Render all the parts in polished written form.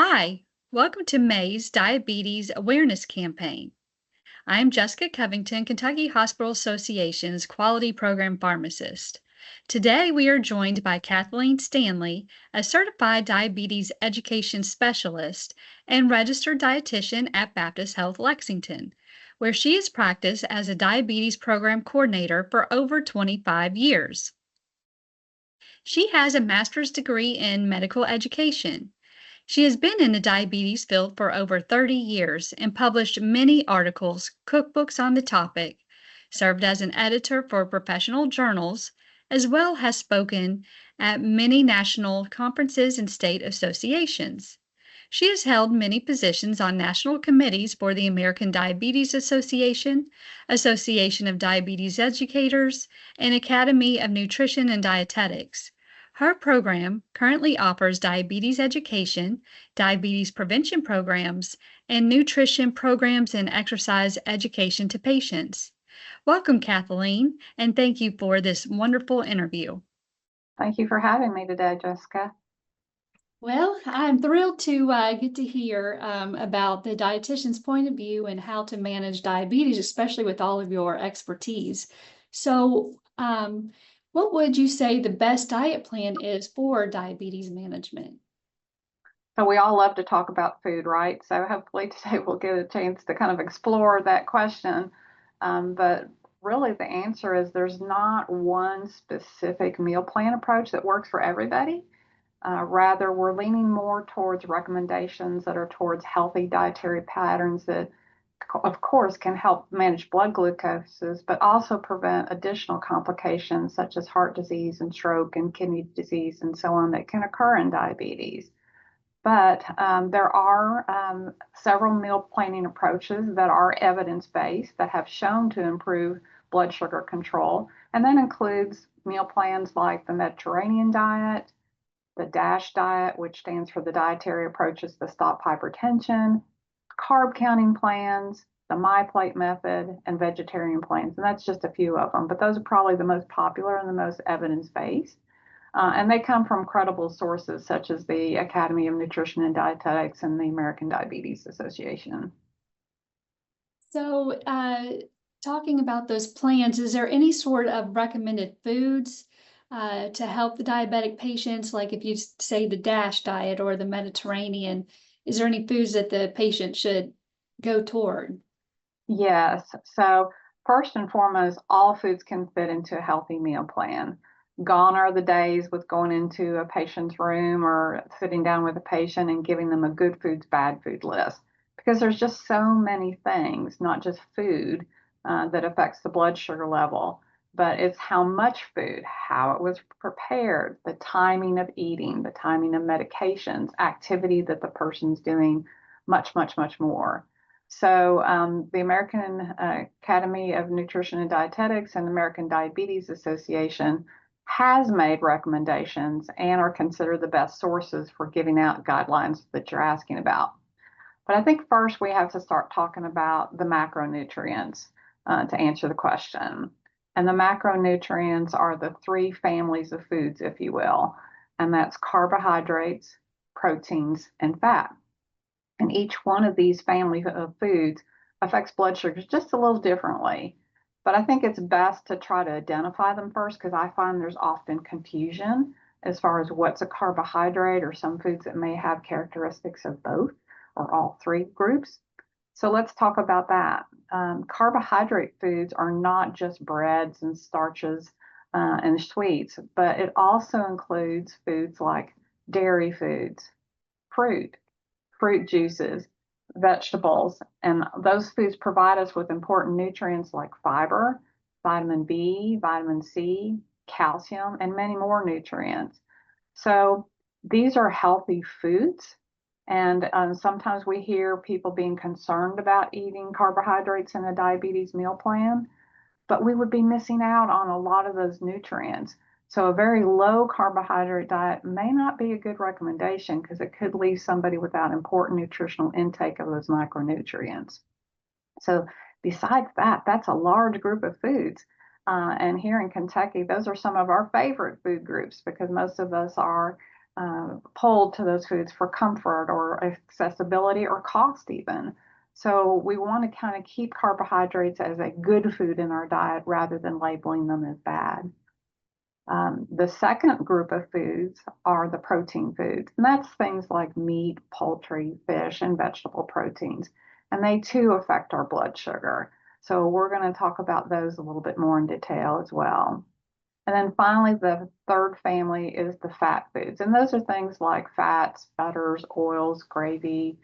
Hi, welcome to May's Diabetes Awareness Campaign. I'm Jessica Covington, Kentucky Hospital Association's Quality Program Pharmacist. Today we are joined by Kathleen Stanley, a certified diabetes education specialist and registered dietitian at Baptist Health Lexington, where she has practiced as a diabetes program coordinator for over 25 years. She has a master's degree in medical education. She has been in the diabetes field for over 30 years and published many articles, cookbooks on the topic, served as an editor for professional journals, as well as spoken at many national conferences and state associations. She has held many positions on national committees for the American Diabetes Association, Association of Diabetes Educators, and Academy of Nutrition and Dietetics. Her program currently offers diabetes education, diabetes prevention programs, and nutrition programs and exercise education to patients. Welcome, Kathleen, and thank you for this wonderful interview. Thank you for having me today, Jessica. Well, I'm thrilled to get to hear about the dietitian's point of view and how to manage diabetes, especially with all of your expertise. So, what would you say the best diet plan is for diabetes management? So we all love to talk about food, right? So hopefully today we'll get a chance to kind of explore that question. But really the answer is there's not one specific meal plan approach that works for everybody. Rather, we're leaning more towards recommendations that are towards healthy dietary patterns that, of course, can help manage blood glucoses, but also prevent additional complications such as heart disease and stroke and kidney disease and so on that can occur in diabetes. But there are several meal planning approaches that are evidence-based that have shown to improve blood sugar control. And that includes meal plans like the Mediterranean diet, the DASH diet, which stands for the Dietary Approaches to Stop Hypertension, carb counting plans, the MyPlate method, and vegetarian plans. And that's just a few of them, but those are probably the most popular and the most evidence-based. And they come from credible sources such as the Academy of Nutrition and Dietetics and the American Diabetes Association. So, talking about those plans, is there any sort of recommended foods to help the diabetic patients? Like if you say the DASH diet or the Mediterranean, is there any foods that the patient should go toward? Yes. So first and foremost, all foods can fit into a healthy meal plan. Gone are the days with going into a patient's room or sitting down with a patient and giving them a good foods, bad food list, because there's just so many things, not just food, that affects the blood sugar level, but it's how much food, how it was prepared, the timing of eating, the timing of medications, activity that the person's doing, much, much, much more. So the American Academy of Nutrition and Dietetics and the American Diabetes Association has made recommendations and are considered the best sources for giving out guidelines that you're asking about. But I think first we have to start talking about the macronutrients to answer the question. And the macronutrients are the three families of foods, if you will, and that's carbohydrates, proteins, and fat. And each one of these family of foods affects blood sugars just a little differently. But I think it's best to try to identify them first because I find there's often confusion as far as what's a carbohydrate or some foods that may have characteristics of both or all three groups. So let's talk about that. Carbohydrate foods are not just breads and starches and sweets, but it also includes foods like dairy foods, fruit, fruit juices, vegetables, and those foods provide us with important nutrients like fiber, vitamin B, vitamin C, calcium, and many more nutrients. So these are healthy foods. And sometimes we hear people being concerned about eating carbohydrates in a diabetes meal plan, but we would be missing out on a lot of those nutrients. So a very low carbohydrate diet may not be a good recommendation because it could leave somebody without important nutritional intake of those micronutrients. So besides that, that's a large group of foods. And here in Kentucky, those are some of our favorite food groups because most of us are pulled to those foods for comfort or accessibility or cost even. So we want to kind of keep carbohydrates as a good food in our diet rather than labeling them as bad. The second group of foods are the protein foods, and that's things like meat, poultry, fish, and vegetable proteins. And they too affect our blood sugar. So we're going to talk about those a little bit more in detail as well. And then finally, the third family is the fat foods. And those are things like fats, butters, oils, gravy,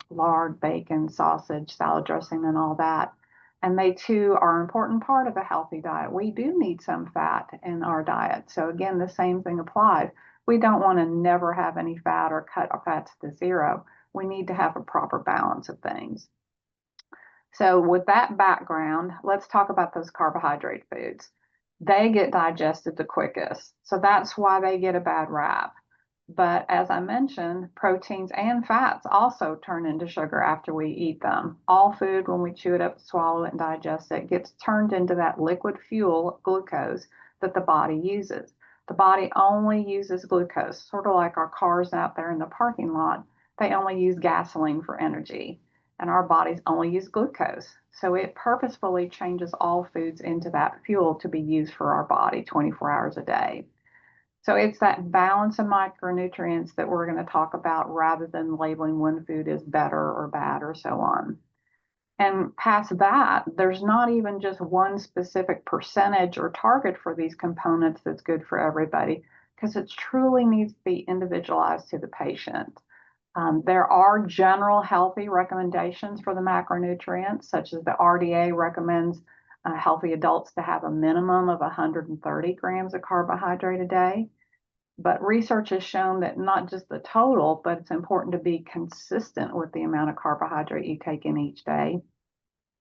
lard, bacon, sausage, salad dressing, and all that. And they too are an important part of a healthy diet. We do need some fat in our diet. So again, the same thing applies. We don't want to never have any fat or cut our fats to zero. We need to have a proper balance of things. So with that background, let's talk about those carbohydrate foods. They get digested the quickest. So that's why they get a bad rap. But as I mentioned, proteins and fats also turn into sugar after we eat them. All food, when we chew it up, swallow it, and digest it, gets turned into that liquid fuel, glucose, that the body uses. The body only uses glucose, sort of like our cars out there in the parking lot. They only use gasoline for energy, and our bodies only use glucose. So it purposefully changes all foods into that fuel to be used for our body 24 hours a day. So it's that balance of micronutrients that we're going to talk about rather than labeling one food as better or bad or so on. And past that, there's not even just one specific percentage or target for these components that's good for everybody, because it truly needs to be individualized to the patient. There are general healthy recommendations for the macronutrients, such as the RDA recommends healthy adults to have a minimum of 130 grams of carbohydrate a day. But research has shown that not just the total, but it's important to be consistent with the amount of carbohydrate you take in each day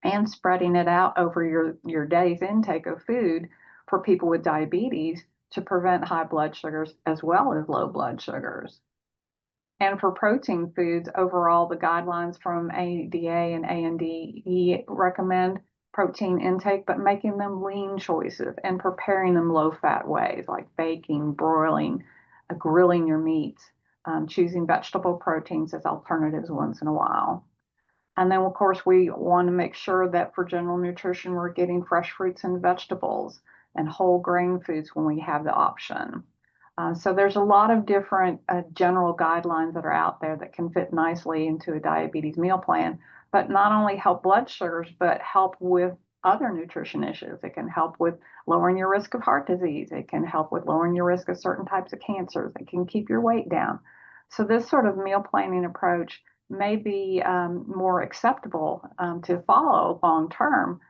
and spreading it out over your day's intake of food for people with diabetes to prevent high blood sugars as well as low blood sugars. And for protein foods, overall, the guidelines from ADA and ANDE recommend protein intake, but making them lean choices and preparing them low-fat ways like baking, broiling, grilling your meats, choosing vegetable proteins as alternatives once in a while. And then, of course, we want to make sure that for general nutrition, we're getting fresh fruits and vegetables and whole grain foods when we have the option. So there's a lot of different general guidelines that are out there that can fit nicely into a diabetes meal plan, but not only help blood sugars, but help with other nutrition issues. It can help with lowering your risk of heart disease. It can help with lowering your risk of certain types of cancers. It can keep your weight down. So this sort of meal planning approach may be more acceptable to follow long term,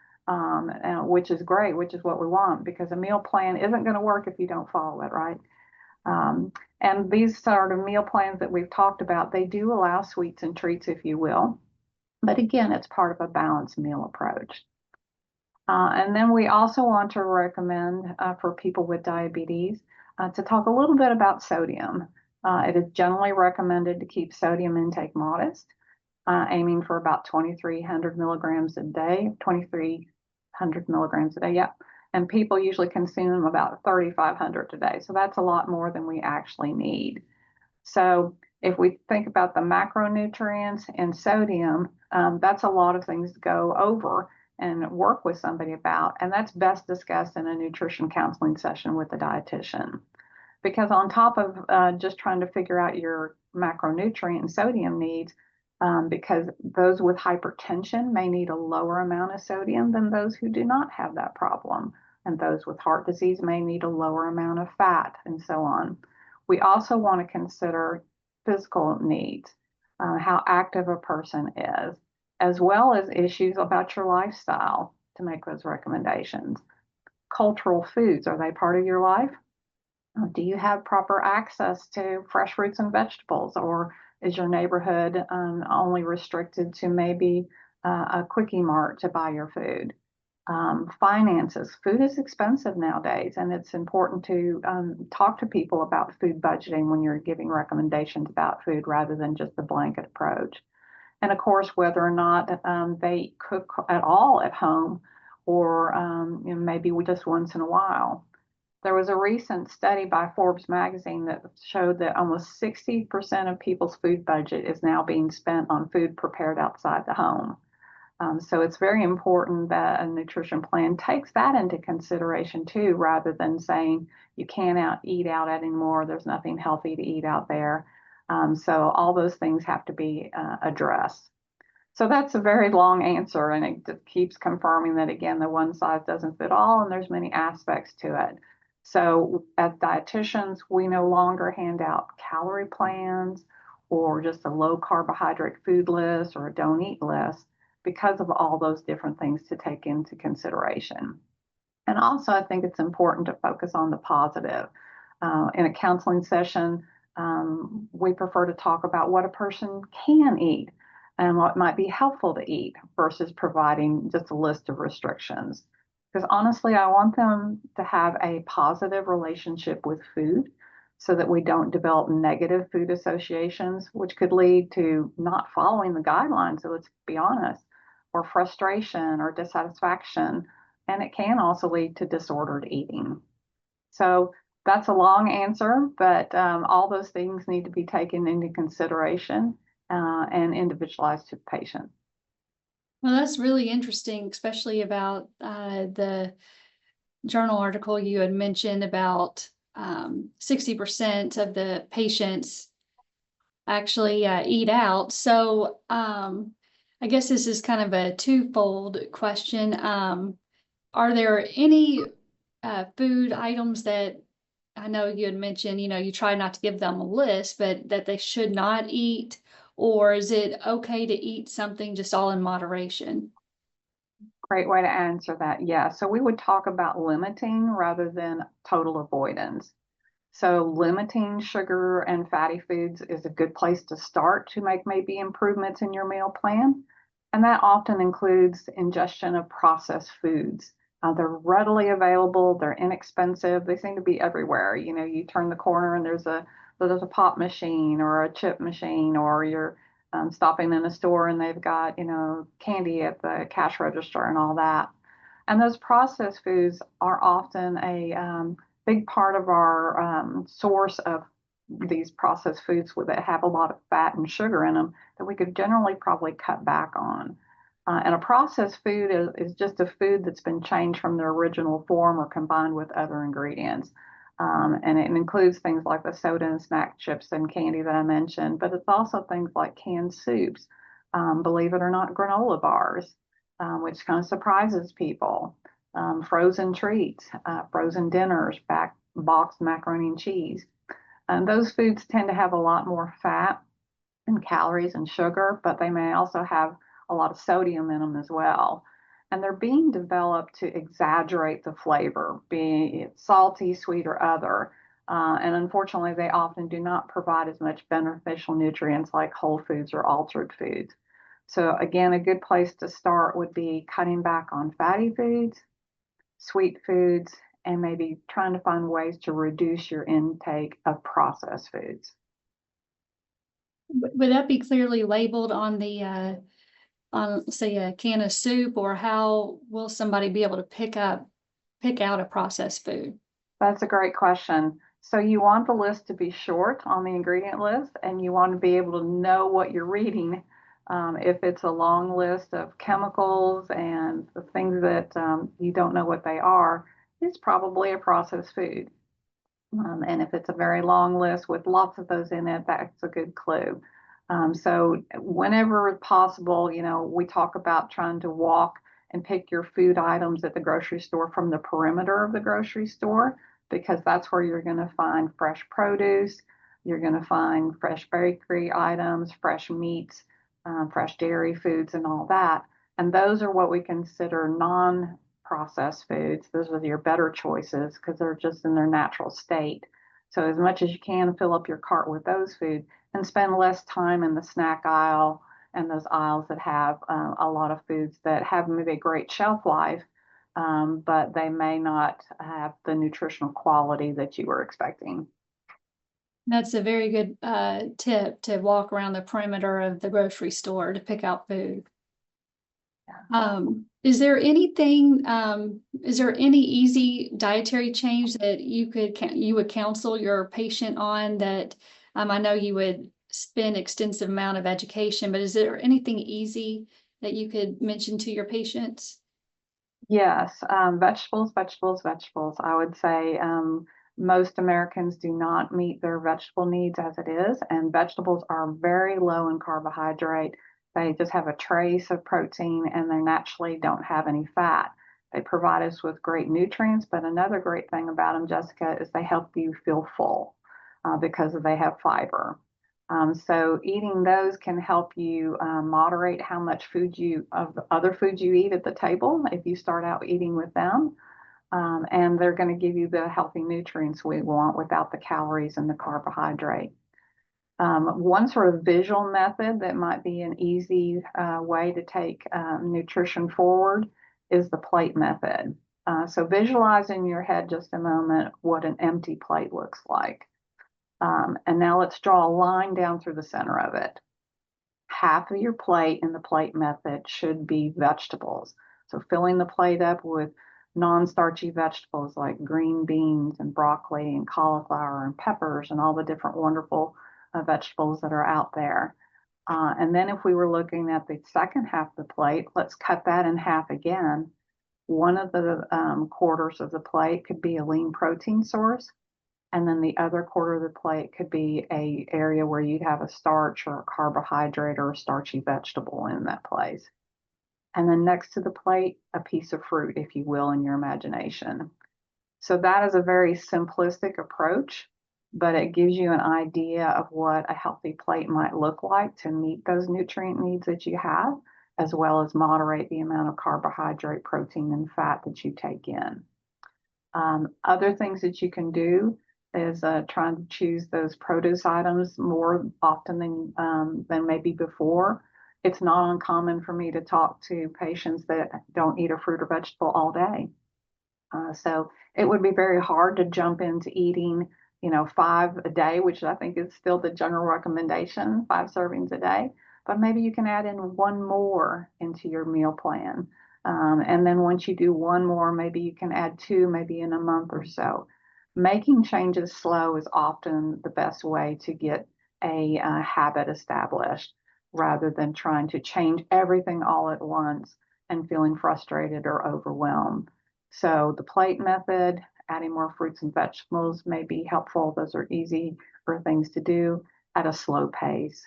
which is great, which is what we want, because a meal plan isn't going to work if you don't follow it, right? And these sort of meal plans that we've talked about, they do allow sweets and treats, if you will. But again, it's part of a balanced meal approach. And then we also want to recommend for people with diabetes to talk a little bit about sodium. It is generally recommended to keep sodium intake modest, aiming for about 2,300 milligrams a day, 2,300 milligrams a day, yeah. And people usually consume about 3,500 a day. So that's a lot more than we actually need. So if we think about the macronutrients and sodium, that's a lot of things to go over and work with somebody about. And that's best discussed in a nutrition counseling session with a dietitian. Because on top of just trying to figure out your macronutrient and sodium needs, because those with hypertension may need a lower amount of sodium than those who do not have that problem. And those with heart disease may need a lower amount of fat and so on. We also want to consider physical needs, how active a person is, as well as issues about your lifestyle to make those recommendations. Cultural foods, are they part of your life? Do you have proper access to fresh fruits and vegetables, or is your neighborhood only restricted to maybe a quickie mart to buy your food? Finances. Food is expensive nowadays, and it's important to talk to people about food budgeting when you're giving recommendations about food rather than just the blanket approach. And of course, whether or not they cook at all at home or maybe just once in a while. There was a recent study by Forbes magazine that showed that almost 60% of people's food budget is now being spent on food prepared outside the home. So it's very important that a nutrition plan takes that into consideration too, rather than saying you can't eat out anymore. There's nothing healthy to eat out there. So all those things have to be addressed. So that's a very long answer, and it just keeps confirming that again, the one size doesn't fit all, and there's many aspects to it. So as dietitians, we no longer hand out calorie plans or just a low carbohydrate food list or a don't eat list because of all those different things to take into consideration. And also, I think it's important to focus on the positive. In a counseling session, we prefer to talk about what a person can eat and what might be helpful to eat versus providing just a list of restrictions. Because honestly, I want them to have a positive relationship with food so that we don't develop negative food associations, which could lead to not following the guidelines, so let's be honest, or frustration or dissatisfaction. And it can also lead to disordered eating. So that's a long answer, but all those things need to be taken into consideration and individualized to the patient. Well, that's really interesting, especially about the journal article you had mentioned about 60% of the patients actually eat out. So I guess this is kind of a twofold question. Are there any food items that I know you had mentioned, you try not to give them a list, but that they should not eat? Or is it okay to eat something just all in moderation? Great way to answer that. Yeah. So we would talk about limiting rather than total avoidance. So limiting sugar and fatty foods is a good place to start to make maybe improvements in your meal plan. And that often includes ingestion of processed foods. They're readily available, they're inexpensive, they seem to be everywhere. You know, you turn the corner and there's a pop machine or a chip machine, or you're stopping in a store and they've got, candy at the cash register and all that. And those processed foods are often a big part of our source of these processed foods that have a lot of fat and sugar in them that we could generally probably cut back on. And a processed food is just a food that's been changed from their original form or combined with other ingredients. And it includes things like the soda and snack chips and candy that I mentioned, but it's also things like canned soups, believe it or not, granola bars, which kind of surprises people, frozen treats, frozen dinners, boxed macaroni and cheese. And those foods tend to have a lot more fat and calories and sugar, but they may also have a lot of sodium in them as well. And they're being developed to exaggerate the flavor, be it salty, sweet, or other. And unfortunately, they often do not provide as much beneficial nutrients like whole foods or altered foods. So again, a good place to start would be cutting back on fatty foods, sweet foods, and maybe trying to find ways to reduce your intake of processed foods. Would that be clearly labeled on the on say a can of soup, or how will somebody be able to pick out a processed food? That's a great question. So you want the list to be short on the ingredient list, and you want to be able to know what you're reading. If it's a long list of chemicals and the things that you don't know what they are, it's probably a processed food. And if it's a very long list with lots of those in it, that's a good clue. So whenever possible, we talk about trying to walk and pick your food items at the grocery store from the perimeter of the grocery store, because that's where you're going to find fresh produce, you're going to find fresh bakery items, fresh meats, fresh dairy foods, and all that. And those are what we consider non-processed foods. Those are your better choices because they're just in their natural state. So as much as you can, fill up your cart with those foods and spend less time in the snack aisle and those aisles that have a lot of foods that have maybe a great shelf life, but they may not have the nutritional quality that you were expecting. That's a very good tip, to walk around the perimeter of the grocery store to pick out food. Is there anything, is there any easy dietary change that you would counsel your patient on that, I know you would spend extensive amount of education, but is there anything easy that you could mention to your patients? Yes, vegetables, vegetables, vegetables. I would say most Americans do not meet their vegetable needs as it is, and vegetables are very low in carbohydrate. They just have a trace of protein and they naturally don't have any fat. They provide us with great nutrients, but another great thing about them, Jessica, is they help you feel full because they have fiber. So eating those can help you moderate how much food of the other foods you eat at the table if you start out eating with them. And they're going to give you the healthy nutrients we want without the calories and the carbohydrate. One sort of visual method that might be an easy way to take nutrition forward is the plate method. So visualize in your head just a moment what an empty plate looks like. And now let's draw a line down through the center of it. Half of your plate in the plate method should be vegetables. So filling the plate up with non-starchy vegetables like green beans and broccoli and cauliflower and peppers and all the different wonderful vegetables that are out there. And then if we were looking at the second half of the plate, let's cut that in half again. One of the quarters of the plate could be a lean protein source. And then the other quarter of the plate could be a area where you'd have a starch or a carbohydrate or a starchy vegetable in that place. And then next to the plate, a piece of fruit, if you will, in your imagination. So that is a very simplistic approach, but it gives you an idea of what a healthy plate might look like to meet those nutrient needs that you have, as well as moderate the amount of carbohydrate, protein, and fat that you take in. Other things that you can do is trying to choose those produce items more often than maybe before. It's not uncommon for me to talk to patients that don't eat a fruit or vegetable all day. So it would be very hard to jump into eating, 5 a day, which I think is still the general recommendation, 5 servings a day. But maybe you can add in one more into your meal plan. And then once you do one more, maybe you can add two, maybe in a month or so. Making changes slow is often the best way to get a habit established rather than trying to change everything all at once and feeling frustrated or overwhelmed. So the plate method, adding more fruits and vegetables may be helpful. Those are easy for things to do at a slow pace.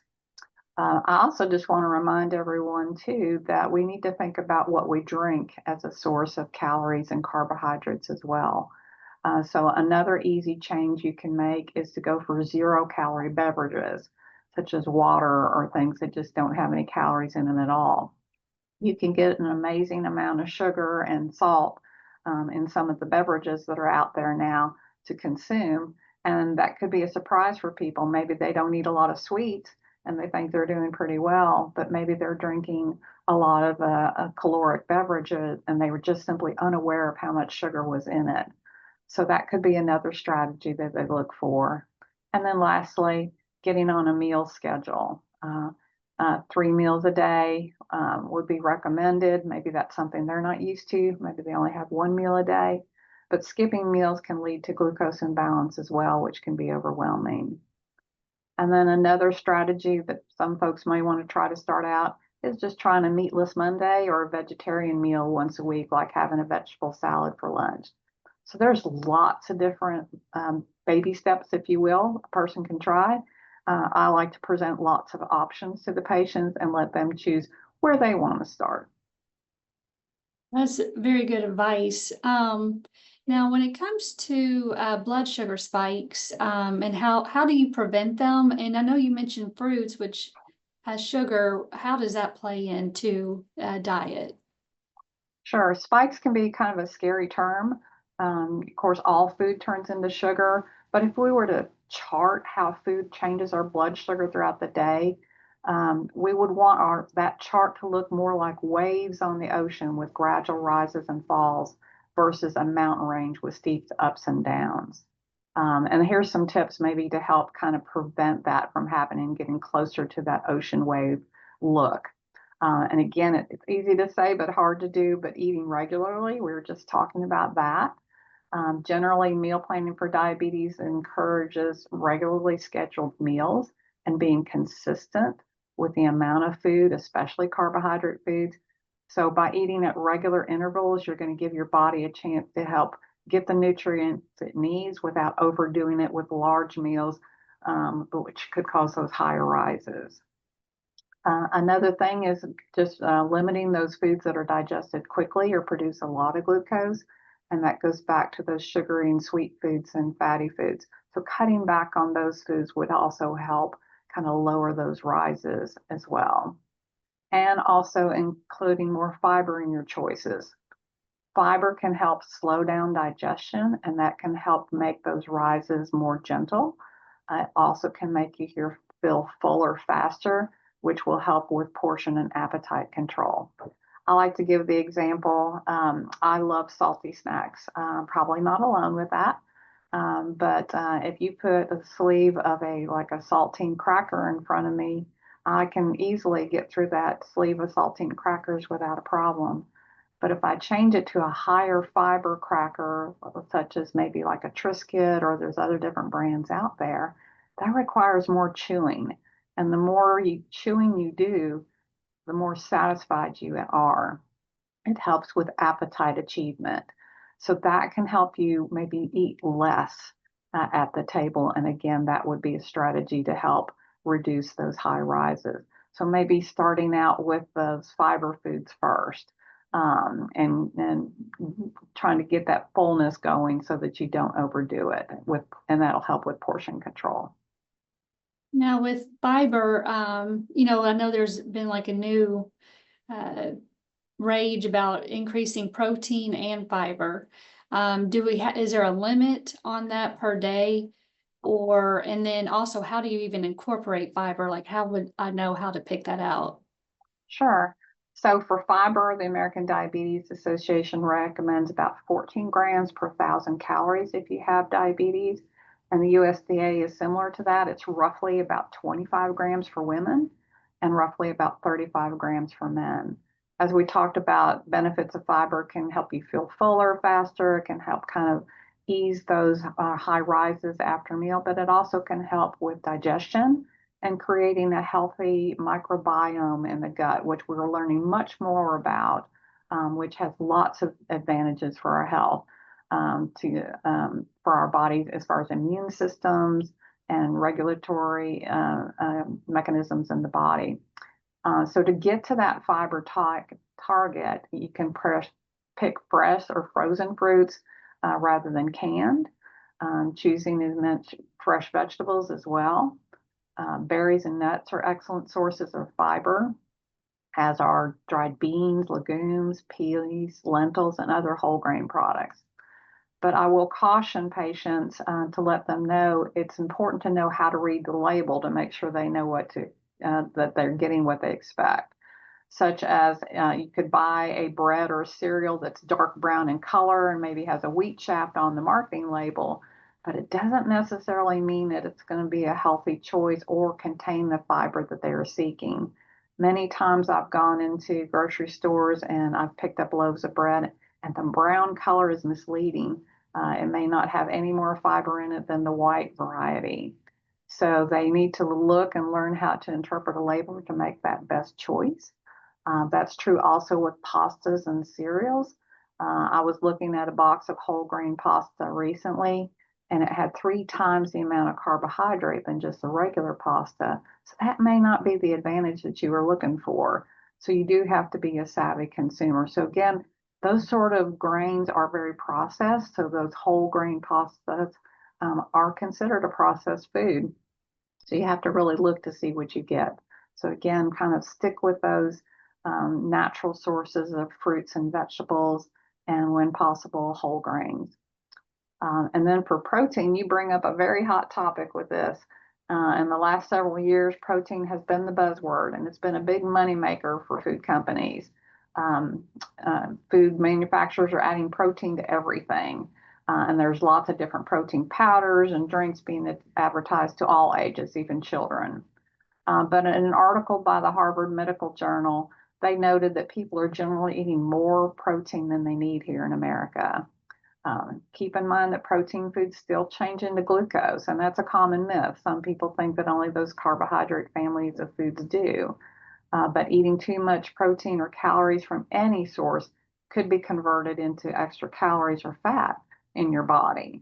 I also just want to remind everyone too that we need to think about what we drink as a source of calories and carbohydrates as well. So another easy change you can make is to go for 0-calorie beverages, such as water or things that just don't have any calories in them at all. You can get an amazing amount of sugar and salt in some of the beverages that are out there now to consume. And that could be a surprise for people. Maybe they don't eat a lot of sweets and they think they're doing pretty well, but maybe they're drinking a lot of caloric beverages and they were just simply unaware of how much sugar was in it. So that could be another strategy that they look for. And then lastly, getting on a meal schedule. 3 meals a day would be recommended. Maybe that's something they're not used to. Maybe they only have 1 meal a day. But skipping meals can lead to glucose imbalance as well, which can be overwhelming. And then another strategy that some folks may want to try to start out is just trying a meatless Monday or a vegetarian meal once a week, like having a vegetable salad for lunch. So there's lots of different baby steps, if you will, a person can try. I like to present lots of options to the patients and let them choose where they want to start. That's very good advice. Now, when it comes to blood sugar spikes, and how do you prevent them? And I know you mentioned fruits, which has sugar. How does that play into diet? Sure, spikes can be kind of a scary term. Of course, all food turns into sugar, but if we were to chart how food changes our blood sugar throughout the day, we would want that chart to look more like waves on the ocean with gradual rises and falls versus a mountain range with steep ups and downs. And here's some tips maybe to help kind of prevent that from happening, getting closer to that ocean wave look. And again, it's easy to say, but hard to do, but eating regularly, we were just talking about that. Generally, meal planning for diabetes encourages regularly scheduled meals and being consistent with the amount of food, especially carbohydrate foods. So, by eating at regular intervals, you're going to give your body a chance to help get the nutrients it needs without overdoing it with large meals, which could cause those higher rises. Another thing is just limiting those foods that are digested quickly or produce a lot of glucose. And that goes back to those sugary and sweet foods and fatty foods. So cutting back on those foods would also help kind of lower those rises as well. And also including more fiber in your choices. Fiber can help slow down digestion, and that can help make those rises more gentle. It also can make you feel fuller faster, which will help with portion and appetite control. I like to give the example. I love salty snacks. Probably not alone with that. But if you put a sleeve of like a saltine cracker in front of me, I can easily get through that sleeve of saltine crackers without a problem. But if I change it to a higher fiber cracker, such as maybe like a Triscuit, or there's other different brands out there, that requires more chewing. And the more chewing you do, the more satisfied you are. It helps with appetite achievement. So that can help you maybe eat less at the table. And again, that would be a strategy to help reduce those high rises. So maybe starting out with those fiber foods first, and trying to get that fullness going so that you don't overdo it and that'll help with portion control. Now with fiber, I know there's been like a new uh, rage about increasing protein and fiber. Is there a limit on that per day? And then also, how do you even incorporate fiber? Like, how would I know how to pick that out? Sure. So for fiber, the American Diabetes Association recommends about 14 grams per thousand calories if you have diabetes. And the USDA is similar to that. It's roughly about 25 grams for women and roughly about 35 grams for men. As we talked about, benefits of fiber can help you feel fuller faster. It can help kind of ease those high rises after meal, but it also can help with digestion and creating a healthy microbiome in the gut, which we're learning much more about, which has lots of advantages for our health, for our bodies as far as immune systems and regulatory mechanisms in the body. So to get to that fiber target, you can pick fresh or frozen fruits rather than canned. Choosing as much fresh vegetables as well. Berries and nuts are excellent sources of fiber, as are dried beans, legumes, peas, lentils, and other whole grain products. But I will caution patients to let them know it's important to know how to read the label to make sure they know that they're getting what they expect. Such as you could buy a bread or a cereal that's dark brown in color and maybe has a wheat shaft on the marketing label, but it doesn't necessarily mean that it's going to be a healthy choice or contain the fiber that they are seeking. Many times I've gone into grocery stores and I've picked up loaves of bread, and the brown color is misleading. It may not have any more fiber in it than the white variety. So they need to look and learn how to interpret a label to make that best choice. That's true also with pastas and cereals. I was looking at a box of whole grain pasta recently, and it had 3 times the amount of carbohydrate than just a regular pasta. So that may not be the advantage that you were looking for. So you do have to be a savvy consumer. So again, those sort of grains are very processed. So those whole grain pastas are considered a processed food. So you have to really look to see what you get. So again, kind of stick with those natural sources of fruits and vegetables, and when possible, whole grains. And then for protein, you bring up a very hot topic with this. In the last several years, protein has been the buzzword, and it's been a big moneymaker for food companies. Food manufacturers are adding protein to everything. And there's lots of different protein powders and drinks being advertised to all ages, even children. But in an article by the Harvard Medical Journal, they noted that people are generally eating more protein than they need here in America. Keep in mind that protein foods still change into glucose, and that's a common myth. Some people think that only those carbohydrate families of foods do, but eating too much protein or calories from any source could be converted into extra calories or fat in your body.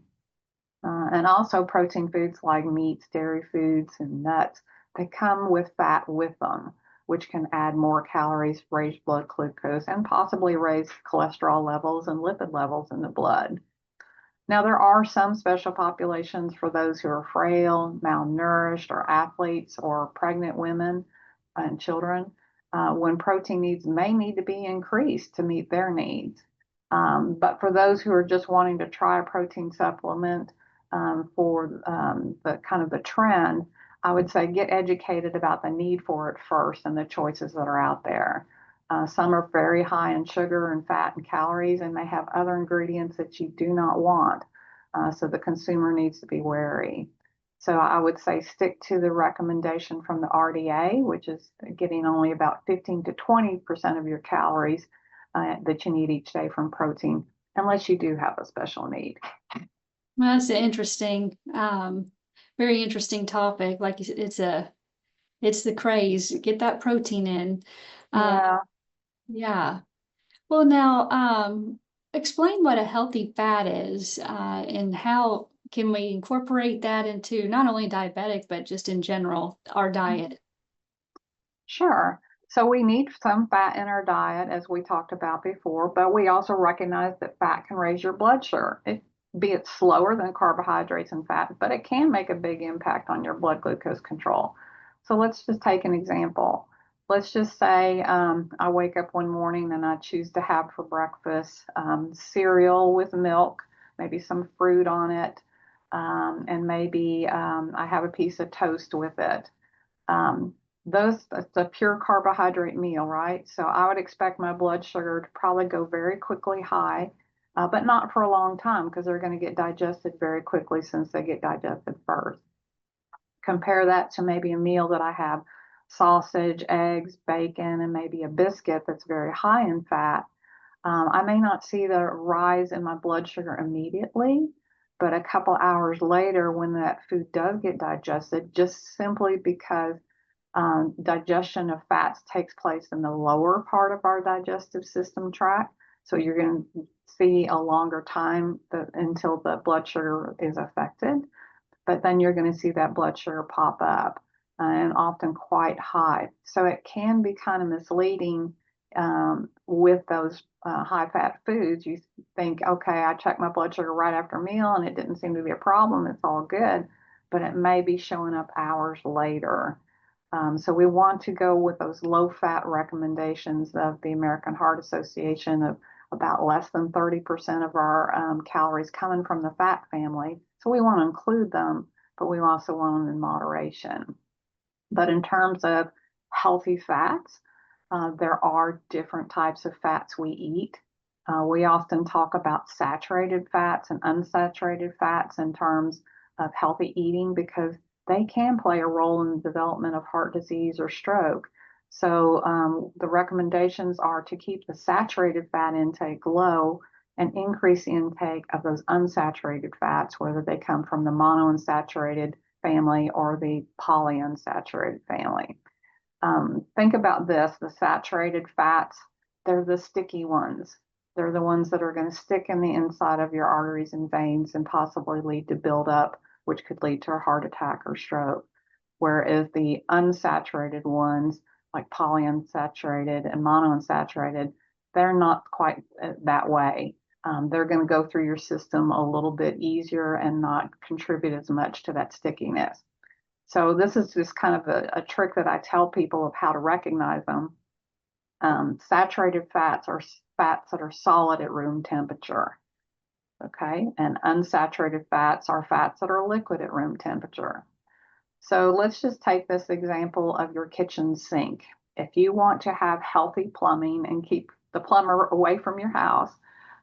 And also protein foods like meats, dairy foods, and nuts, they come with fat with them, which can add more calories, raise blood glucose, and possibly raise cholesterol levels and lipid levels in the blood. Now, there are some special populations for those who are frail, malnourished, or athletes, or pregnant women and children, when protein needs may need to be increased to meet their needs. But for those who are just wanting to try a protein supplement for the kind of the trend, I would say get educated about the need for it first and the choices that are out there. Some are very high in sugar and fat and calories and may have other ingredients that you do not want. So the consumer needs to be wary. So I would say stick to the recommendation from the RDA, which is getting only about 15 to 20% of your calories that you need each day from protein, unless you do have a special need. Well, that's an interesting, very interesting topic. Like you said, it's the craze. Get that protein in. Yeah. Yeah. Well, now, explain what a healthy fat is, and how can we incorporate that into not only diabetic, but just in general, our diet? Sure. So we need some fat in our diet, as we talked about before, but we also recognize that fat can raise your blood sugar, be it slower than carbohydrates and fat, but it can make a big impact on your blood glucose control. So let's just take an example. Let's just say I wake up one morning and I choose to have for breakfast cereal with milk, maybe some fruit on it, and maybe I have a piece of toast with it. Um, that's a pure carbohydrate meal, right? So I would expect my blood sugar to probably go very quickly high, but not for a long time because they're going to get digested very quickly since they get digested first. Compare that to maybe a meal that I have sausage, eggs, bacon, and maybe a biscuit that's very high in fat. I may not see the rise in my blood sugar immediately, but a couple hours later, when that food does get digested, just simply because digestion of fats takes place in the lower part of our digestive system tract. So you're going to see a longer time until the blood sugar is affected, but then you're going to see that blood sugar pop up and often quite high. So it can be kind of misleading with those high fat foods. You think, okay, I checked my blood sugar right after a meal and it didn't seem to be a problem. It's all good, but it may be showing up hours later. So we want to go with those low fat recommendations of the American Heart Association of about less than 30% of our calories coming from the fat family. So we want to include them, but we also want them in moderation. But in terms of healthy fats, there are different types of fats we eat. We often talk about saturated fats and unsaturated fats in terms of healthy eating because they can play a role in the development of heart disease or stroke. So the recommendations are to keep the saturated fat intake low and increase the intake of those unsaturated fats, whether they come from the monounsaturated family or the polyunsaturated family. Think about this, the saturated fats, they're the sticky ones. They're the ones that are going to stick in the inside of your arteries and veins and possibly lead to buildup, which could lead to a heart attack or stroke. Whereas the unsaturated ones, like polyunsaturated and monounsaturated, they're not quite that way. They're going to go through your system a little bit easier and not contribute as much to that stickiness. So this is just kind of a trick that I tell people of how to recognize them. Saturated fats are fats that are solid at room temperature. Okay, and unsaturated fats are fats that are liquid at room temperature. So let's just take this example of your kitchen sink. If you want to have healthy plumbing and keep the plumber away from your house,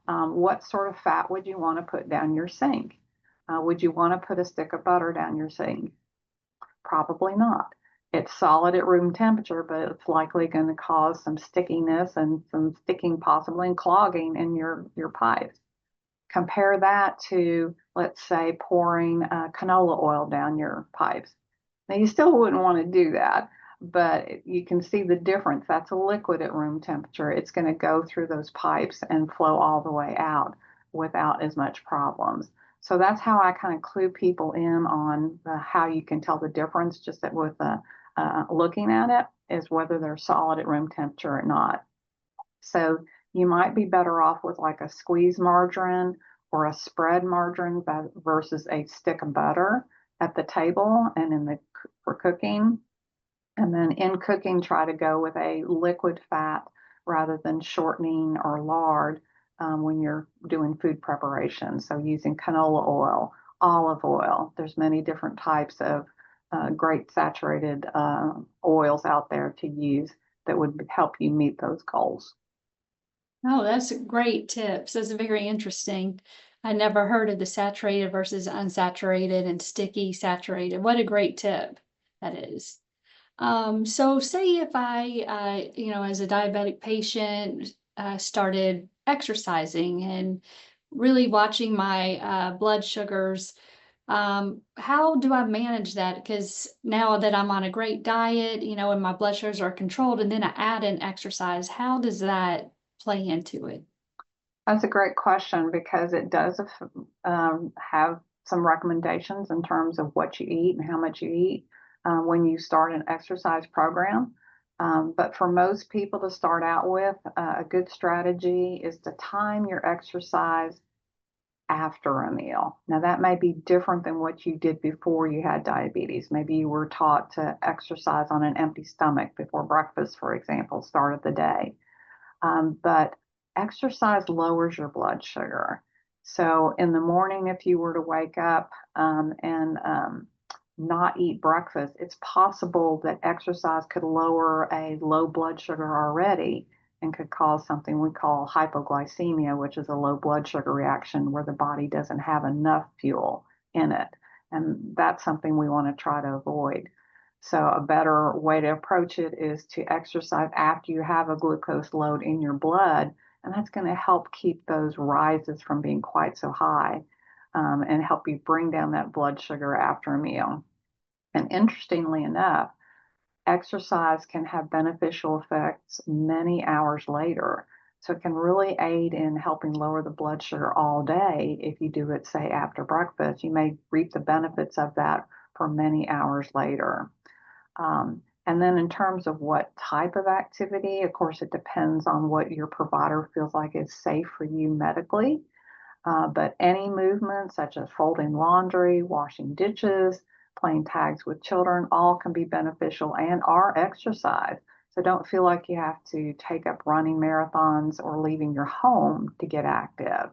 what sort of fat would you want to put down your sink? Would you want to put a stick of butter down your sink? Probably not. It's solid at room temperature, but it's likely going to cause some stickiness and some sticking possibly and clogging in your pipes. Compare that to, let's say, pouring canola oil down your pipes. Now, you still wouldn't want to do that, but you can see the difference. That's a liquid at room temperature. It's going to go through those pipes and flow all the way out without as much problems. So that's how I kind of clue people in on how you can tell the difference just that with looking at it is whether they're solid at room temperature or not. So you might be better off with like a squeeze margarine or a spread margarine versus a stick of butter at the table and for cooking. And then in cooking, try to go with a liquid fat rather than shortening or lard when you're doing food preparation. So using canola oil, olive oil. There's many different types of great saturated oils out there to use that would help you meet those goals. Oh, that's great tips. That's very interesting. I never heard of the saturated versus unsaturated and sticky saturated. What a great tip that is. So say if I, as a diabetic patient, started exercising and really watching my blood sugars, how do I manage that? Because now that I'm on a great diet, and my blood sugars are controlled, and then I add in exercise, how does that play into it? That's a great question because it does have some recommendations in terms of what you eat and how much you eat when you start an exercise program. But for most people to start out with, a good strategy is to time your exercise after a meal. Now, that may be different than what you did before you had diabetes. Maybe you were taught to exercise on an empty stomach before breakfast, for example, start of the day. But exercise lowers your blood sugar. So in the morning, if you were to wake up and not eat breakfast, it's possible that exercise could lower a low blood sugar already and could cause something we call hypoglycemia, which is a low blood sugar reaction where the body doesn't have enough fuel in it. And that's something we want to try to avoid. So a better way to approach it is to exercise after you have a glucose load in your blood, and that's going to help keep those rises from being quite so high and help you bring down that blood sugar after a meal. And interestingly enough, exercise can have beneficial effects many hours later. So it can really aid in helping lower the blood sugar all day if you do it, say, after breakfast. You may reap the benefits of that for many hours later. And then in terms of what type of activity, of course, it depends on what your provider feels like is safe for you medically. But any movement such as folding laundry, washing dishes, playing tags with children, all can be beneficial and are exercise. So don't feel like you have to take up running marathons or leaving your home to get active.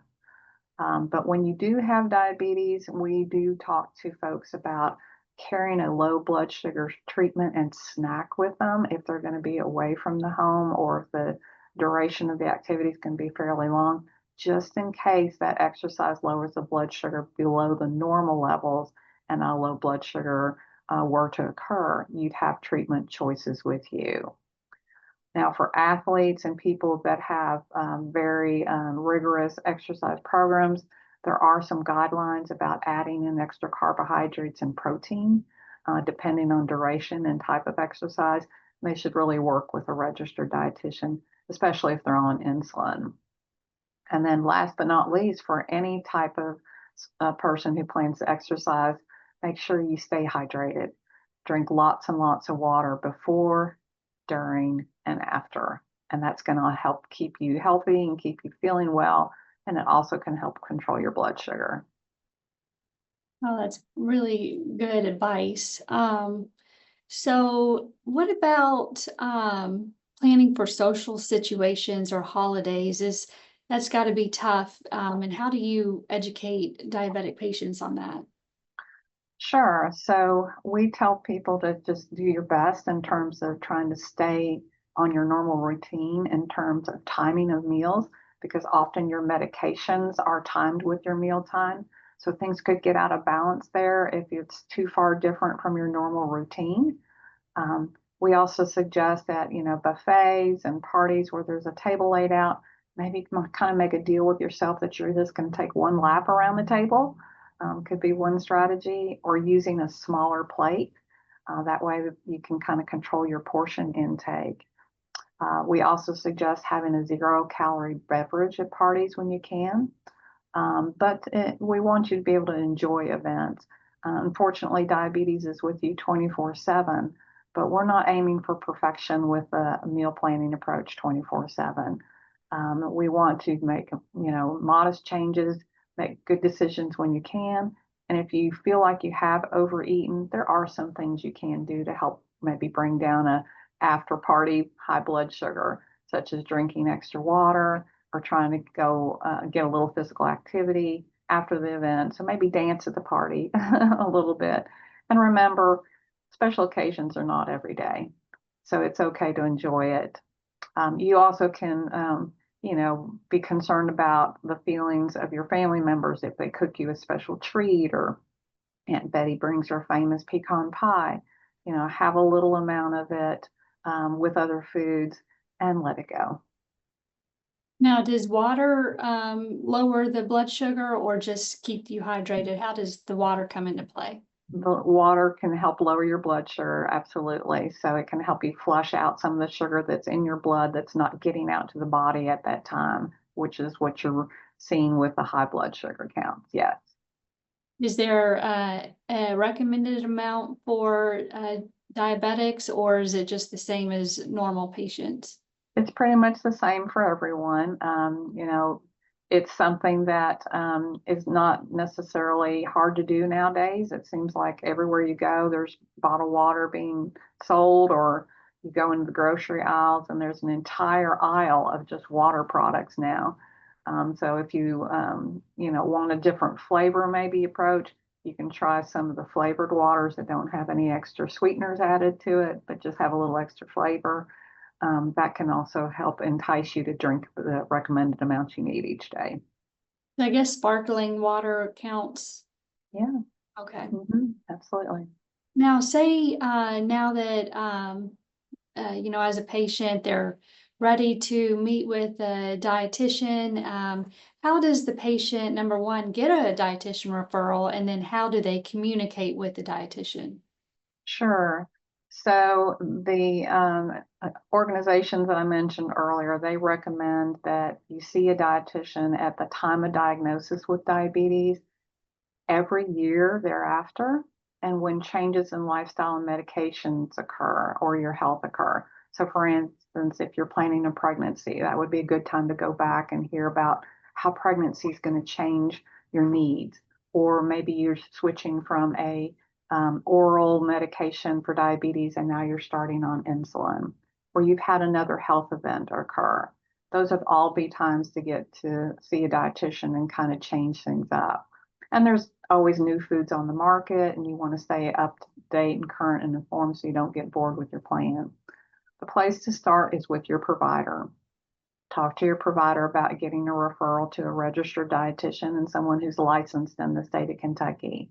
But when you do have diabetes, we do talk to folks about carrying a low blood sugar treatment and snack with them if they're going to be away from the home or if the duration of the activity is going to be fairly long, just in case that exercise lowers the blood sugar below the normal levels and a low blood sugar were to occur, you'd have treatment choices with you. Now, for athletes and people that have very rigorous exercise programs, there are some guidelines about adding in extra carbohydrates and protein, depending on duration and type of exercise. They should really work with a registered dietitian, especially if they're on insulin. And then last but not least, for any type of person who plans to exercise, make sure you stay hydrated. Drink lots and lots of water before, during, and after. And that's going to help keep you healthy and keep you feeling well. And it also can help control your blood sugar. Oh, that's really good advice. So what about planning for social situations or holidays? That's got to be tough. And how do you educate diabetic patients on that? Sure. So we tell people to just do your best in terms of trying to stay on your normal routine in terms of timing of meals, because often your medications are timed with your meal time. So things could get out of balance there if it's too far different from your normal routine. We also suggest that, buffets and parties where there's a table laid out, maybe kind of make a deal with yourself that you're just going to take one lap around the table. Could be one strategy, or using a smaller plate. That way you can kind of control your portion intake. We also suggest having a 0-calorie beverage at parties when you can. We want you to be able to enjoy events. Unfortunately, diabetes is with you 24/7, but we're not aiming for perfection with a meal planning approach 24/7. We want to make, modest changes, make good decisions when you can. And if you feel like you have overeaten, there are some things you can do to help maybe bring down a after party high blood sugar, such as drinking extra water or trying to go get a little physical activity after the event. So maybe dance at the party a little bit. And remember, special occasions are not every day. So it's okay to enjoy it. You also can, be concerned about the feelings of your family members if they cook you a special treat, or Aunt Betty brings her famous pecan pie. Have a little amount of it with other foods and let it go. Now, does water lower the blood sugar or just keep you hydrated? How does the water come into play? The water can help lower your blood sugar, absolutely. So it can help you flush out some of the sugar that's in your blood that's not getting out to the body at that time, which is what you're seeing with the high blood sugar counts. Yes. Is there a recommended amount for diabetics, or is it just the same as normal patients? It's pretty much the same for everyone. It's something that is not necessarily hard to do nowadays. It seems like everywhere you go, there's bottled water being sold, or you go into the grocery aisles and there's an entire aisle of just water products now. So if you, want a different flavor maybe approach, you can try some of the flavored waters that don't have any extra sweeteners added to it, but just have a little extra flavor. That can also help entice you to drink the recommended amounts you need each day. I guess sparkling water counts. Yeah. Okay. Absolutely. Now, say now that as a patient, they're ready to meet with a dietitian. How does the patient, number one, get a dietitian referral, and then how do they communicate with the dietitian? Sure. So the organizations that I mentioned earlier, they recommend that you see a dietitian at the time of diagnosis with diabetes, every year thereafter, and when changes in lifestyle and medications occur or your health occur. So, for instance, if you're planning a pregnancy, that would be a good time to go back and hear about how pregnancy is going to change your needs. Or maybe you're switching from a oral medication for diabetes and now you're starting on insulin, or you've had another health event occur. Those would all be times to get to see a dietitian and kind of change things up. And there's always new foods on the market, and you want to stay up to date and current and informed so you don't get bored with your plan. The place to start is with your provider. Talk to your provider about getting a referral to a registered dietitian and someone who's licensed in the state of Kentucky.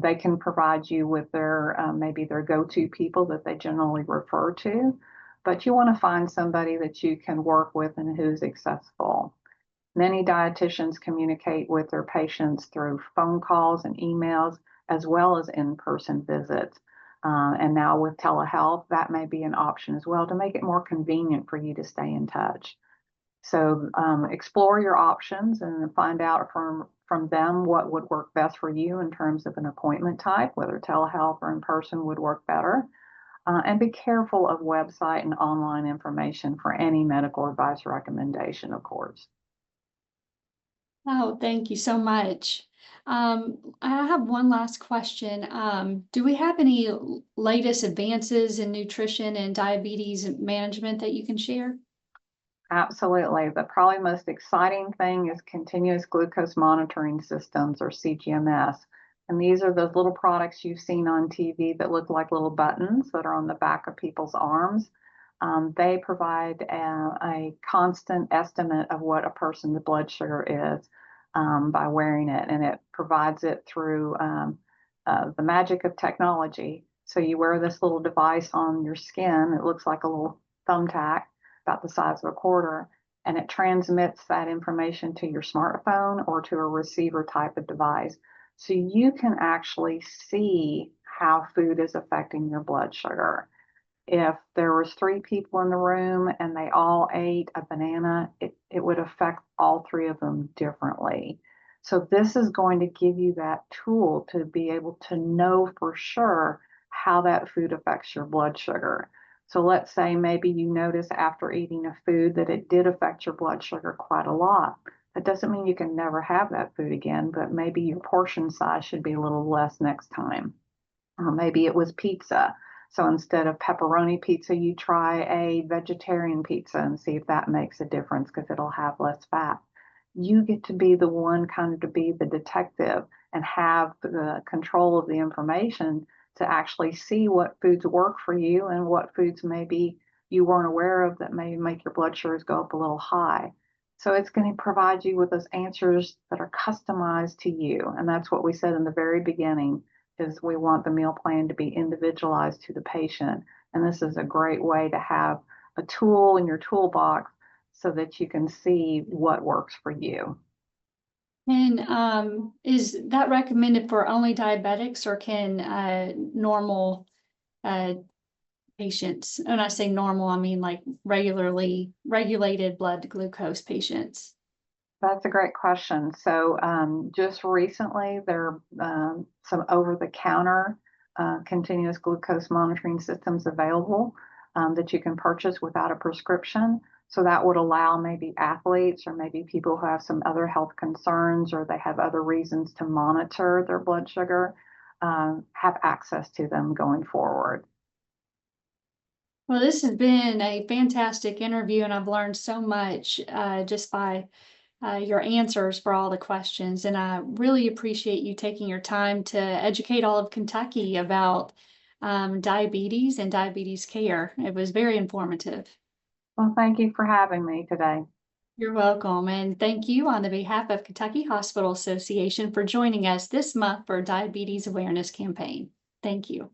They can provide you with their maybe their go-to people that they generally refer to, but you want to find somebody that you can work with and who's accessible. Many dietitians communicate with their patients through phone calls and emails, as well as in-person visits. And now with telehealth, that may be an option as well to make it more convenient for you to stay in touch. So explore your options and find out from them what would work best for you in terms of an appointment type, whether telehealth or in person would work better. And be careful of website and online information for any medical advice recommendation, of course. Oh, thank you so much. I have one last question. Do we have any latest advances in nutrition and diabetes management that you can share? Absolutely. The probably most exciting thing is continuous glucose monitoring systems, or CGMS. And these are those little products you've seen on TV that look like little buttons that are on the back of people's arms. They provide a constant estimate of what a person's blood sugar is by wearing it, and it provides it through the magic of technology. So you wear this little device on your skin. It looks like a little thumbtack about the size of a quarter, and it transmits that information to your smartphone or to a receiver type of device. So you can actually see how food is affecting your blood sugar. If there was three people in the room and they all ate a banana, it would affect all three of them differently. So this is going to give you that tool to be able to know for sure how that food affects your blood sugar. So let's say maybe you notice after eating a food that it did affect your blood sugar quite a lot. That doesn't mean you can never have that food again, but maybe your portion size should be a little less next time. Or maybe it was pizza. So instead of pepperoni pizza, you try a vegetarian pizza and see if that makes a difference because it'll have less fat. You get to be the one kind of to be the detective and have the control of the information to actually see what foods work for you and what foods maybe you weren't aware of that may make your blood sugars go up a little high. So it's going to provide you with those answers that are customized to you. And that's what we said in the very beginning is we want the meal plan to be individualized to the patient. And this is a great way to have a tool in your toolbox so that you can see what works for you. And is that recommended for only diabetics, or can normal patients, when I say normal, I mean like regularly regulated blood glucose patients? That's a great question. So just recently, there are some over-the-counter continuous glucose monitoring systems available that you can purchase without a prescription. So that would allow maybe athletes or maybe people who have some other health concerns or they have other reasons to monitor their blood sugar, have access to them going forward. Well, this has been a fantastic interview, and I've learned so much just by your answers for all the questions. And I really appreciate you taking your time to educate all of Kentucky about diabetes and diabetes care. It was very informative. Well, thank you for having me today. You're welcome. And thank you on the behalf of Kentucky Hospital Association for joining us this month for Diabetes Awareness Campaign. Thank you.